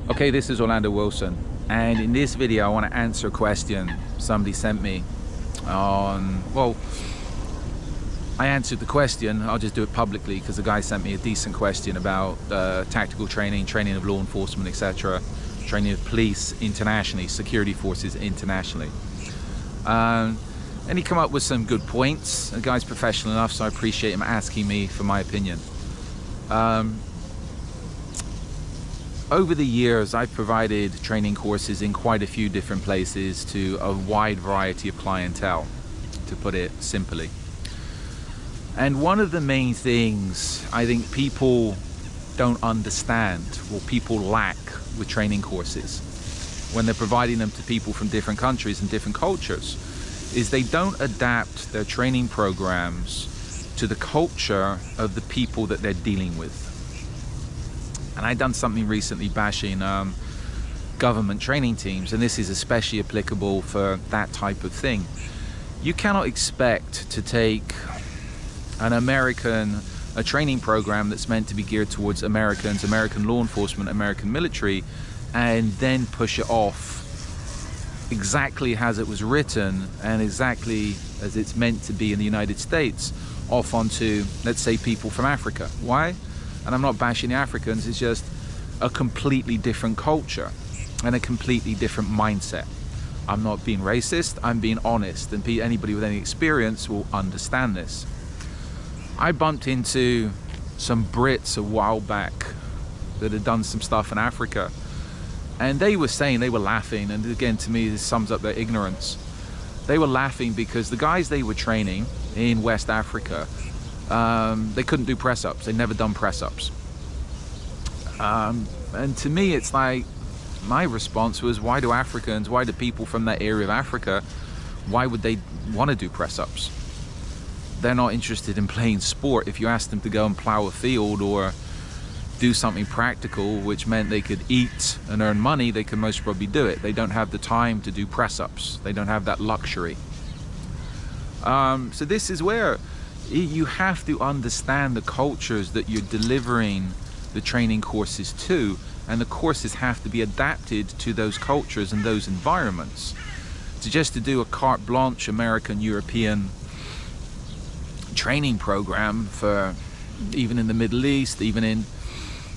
Okay, this is Orlando Wilson, and in this video I want to answer a question somebody sent me on, well, I answered the question. I'll just do it publicly because the guy sent me a decent question about tactical training of law enforcement, etc., training of police internationally, security forces internationally. And he came up with some good points. The guy's professional enough, so I appreciate him asking me for my opinion. Over the years, I've provided training courses in quite a few different places to a wide variety of clientele, to put it simply. And one of the main things I think people don't understand, or people lack with training courses when they're providing them to people from different countries and different cultures, is they don't adapt their training programs to the culture of the people that they're dealing with. And I've done something recently bashing government training teams, and this is especially applicable for that type of thing. You cannot expect to take a training program that's meant to be geared towards Americans, American law enforcement, American military, and then push it off exactly as it was written and exactly as it's meant to be in the United States off onto, let's say, people from Africa. Why? And I'm not bashing the Africans, it's just a completely different culture and a completely different mindset. I'm not being racist, I'm being honest, and anybody with any experience will understand this. I bumped into some Brits a while back that had done some stuff in Africa, and they were saying, they were laughing, and again, to me, this sums up their ignorance. They were laughing because the guys they were training in West Africa, they couldn't do press-ups. They'd never done press-ups. And to me, it's like, my response was, why do people from that area of Africa, why would they want to do press-ups? They're not interested in playing sport. If you ask them to go and plow a field or do something practical, which meant they could eat and earn money, they could most probably do it. They don't have the time to do press-ups. They don't have that luxury. So this is where you have to understand the cultures that you're delivering the training courses to, and the courses have to be adapted to those cultures and those environments. To do a carte blanche American, European training program for even in the Middle East, even in,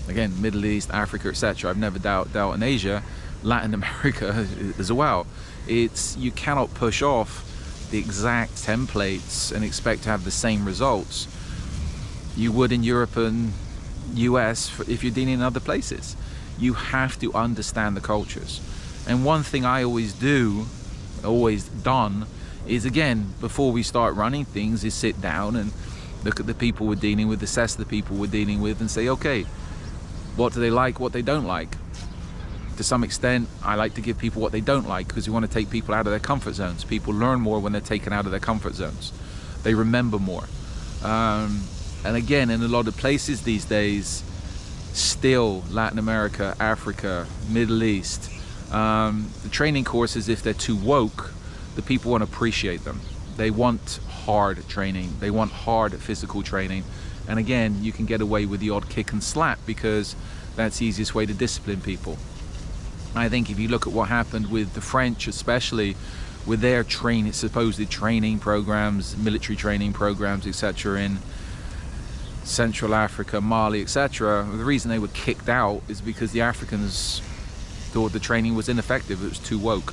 again, Middle East, Africa, etc. I've never dealt in Asia, Latin America as well. You cannot push off the exact templates and expect to have the same results you would in Europe and US if you're dealing in other places. You have to understand the cultures. And one thing I always done is, again, before we start running things, is sit down and look at the people we're dealing with, assess the people we're dealing with, and say, okay, what do they like, what they don't like? To some extent, I like to give people what they don't like, because we want to take people out of their comfort zones. People learn more when they're taken out of their comfort zones. They remember more. And again, in a lot of places these days, still Latin America, Africa, Middle East, the training courses, if they're too woke, the people won't appreciate them. They want hard training. They want hard physical training. And again, you can get away with the odd kick and slap because that's the easiest way to discipline people. I think if you look at what happened with the French, especially with their supposed training programs, military training programs, etc., in Central Africa, Mali, etc., the reason they were kicked out is because the Africans thought the training was ineffective. It was too woke.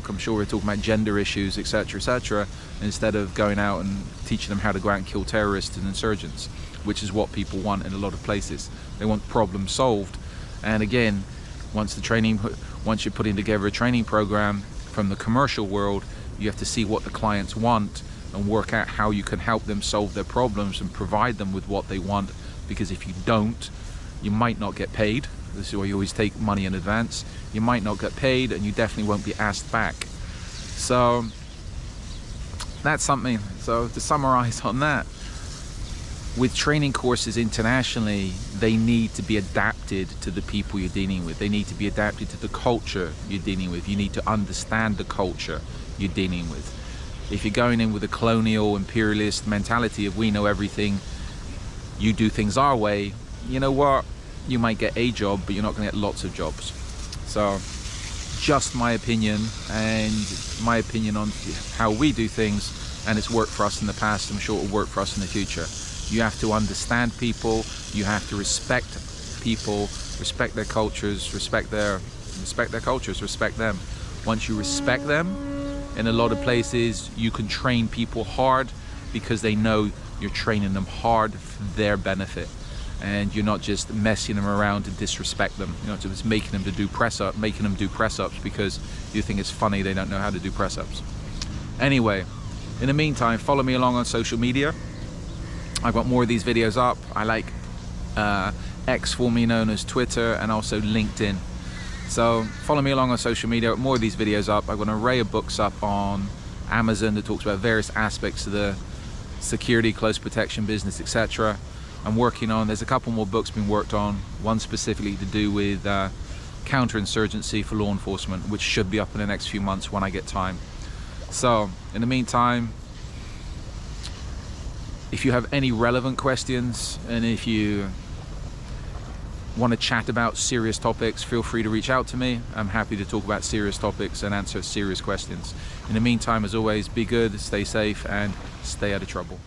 I'm sure we're talking about gender issues, etc., etc., instead of going out and teaching them how to go out and kill terrorists and insurgents, which is what people want in a lot of places. They want problems solved. And again, once you're putting together a training program from the commercial world, you have to see what the clients want and work out how you can help them solve their problems and provide them with what they want, because if you don't, you might not get paid. This is why you always take money in advance. You might not get paid, and you definitely won't be asked back. So that's something. So to summarize on that, with training courses internationally, they need to be adapted to the people you're dealing with. They need to be adapted to the culture you're dealing with. You need to understand the culture you're dealing with. If you're going in with a colonial imperialist mentality of we know everything, you do things our way, you know what? you might get a job, but you're not going to get lots of jobs. So just my opinion, and my opinion on how we do things, and it's worked for us in the past. I'm sure it will work for us in the future. You have to understand people, you have to respect people, respect their cultures, respect them. Once you respect them, in a lot of places you can train people hard, because they know you're training them hard for their benefit, and you're not just messing them around to disrespect them. You're not just making them do press ups because you think it's funny they don't know how to do press ups. Anyway, in the meantime, follow me along on social media. I've got more of these videos up. I like X, formerly known as Twitter, and also LinkedIn. So follow me along on social media. More of these videos up. I've got an array of books up on Amazon that talks about various aspects of the security, close protection business, etc. I'm working on, there's a couple more books being worked on, one specifically to do with counterinsurgency for law enforcement, which should be up in the next few months when I get time. So in the meantime, if you have any relevant questions, and if you want to chat about serious topics, feel free to reach out to me. I'm happy to talk about serious topics and answer serious questions. In the meantime, as always, be good, stay safe, and stay out of trouble.